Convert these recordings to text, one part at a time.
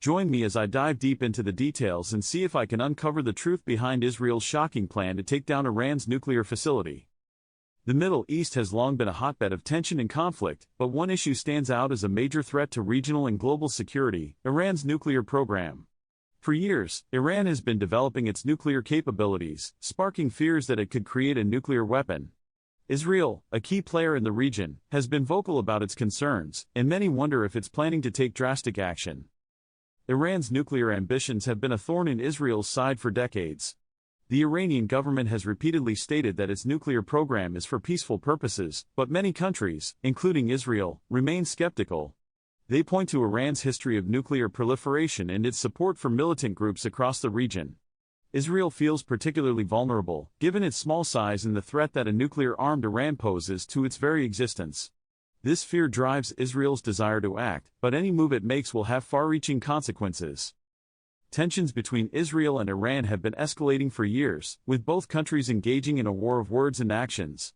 Join me as I dive deep into the details and see if I can uncover the truth behind Israel's shocking plan to take down Iran's nuclear facility. The Middle East has long been a hotbed of tension and conflict, but one issue stands out as a major threat to regional and global security: Iran's nuclear program. For years, Iran has been developing its nuclear capabilities, sparking fears that it could create a nuclear weapon. Israel, a key player in the region, has been vocal about its concerns, and many wonder if it's planning to take drastic action. Iran's nuclear ambitions have been a thorn in Israel's side for decades. The Iranian government has repeatedly stated that its nuclear program is for peaceful purposes, but many countries, including Israel, remain skeptical. They point to Iran's history of nuclear proliferation and its support for militant groups across the region. Israel feels particularly vulnerable, given its small size and the threat that a nuclear-armed Iran poses to its very existence. This fear drives Israel's desire to act, but any move it makes will have far-reaching consequences. Tensions between Israel and Iran have been escalating for years, with both countries engaging in a war of words and actions.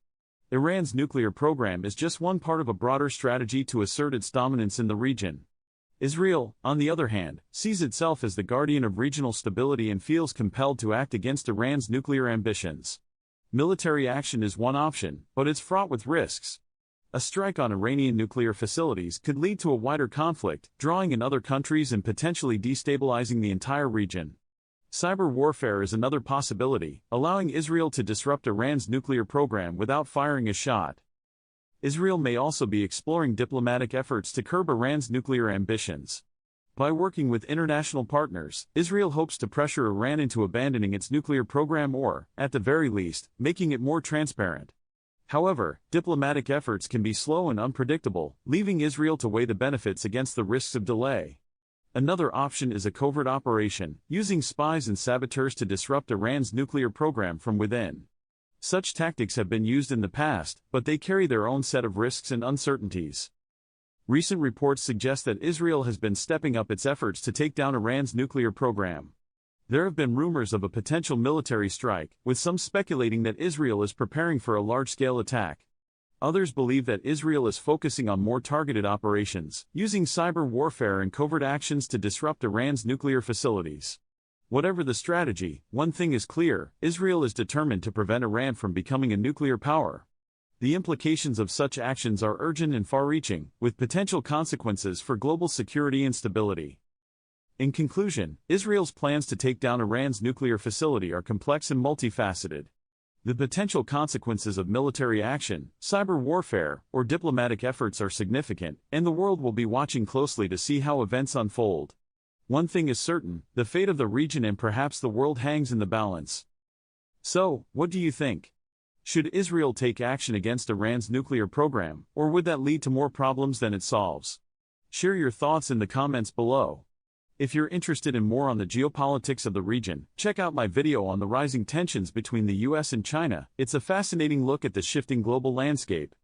Iran's nuclear program is just one part of a broader strategy to assert its dominance in the region. Israel, on the other hand, sees itself as the guardian of regional stability and feels compelled to act against Iran's nuclear ambitions. Military action is one option, but it's fraught with risks. A strike on Iranian nuclear facilities could lead to a wider conflict, drawing in other countries and potentially destabilizing the entire region. Cyber warfare is another possibility, allowing Israel to disrupt Iran's nuclear program without firing a shot. Israel may also be exploring diplomatic efforts to curb Iran's nuclear ambitions. By working with international partners, Israel hopes to pressure Iran into abandoning its nuclear program or, at the very least, making it more transparent. However, diplomatic efforts can be slow and unpredictable, leaving Israel to weigh the benefits against the risks of delay. Another option is a covert operation, using spies and saboteurs to disrupt Iran's nuclear program from within. Such tactics have been used in the past, but they carry their own set of risks and uncertainties. Recent reports suggest that Israel has been stepping up its efforts to take down Iran's nuclear program. There have been rumors of a potential military strike, with some speculating that Israel is preparing for a large-scale attack. Others believe that Israel is focusing on more targeted operations, using cyber warfare and covert actions to disrupt Iran's nuclear facilities. Whatever the strategy, one thing is clear: Israel is determined to prevent Iran from becoming a nuclear power. The implications of such actions are urgent and far-reaching, with potential consequences for global security and stability. In conclusion, Israel's plans to take down Iran's nuclear facility are complex and multifaceted. The potential consequences of military action, cyber warfare, or diplomatic efforts are significant, and the world will be watching closely to see how events unfold. One thing is certain: the fate of the region and perhaps the world hangs in the balance. So, what do you think? Should Israel take action against Iran's nuclear program, or would that lead to more problems than it solves? Share your thoughts in the comments below. If you're interested in more on the geopolitics of the region, check out my video on the rising tensions between the US and China. It's a fascinating look at the shifting global landscape.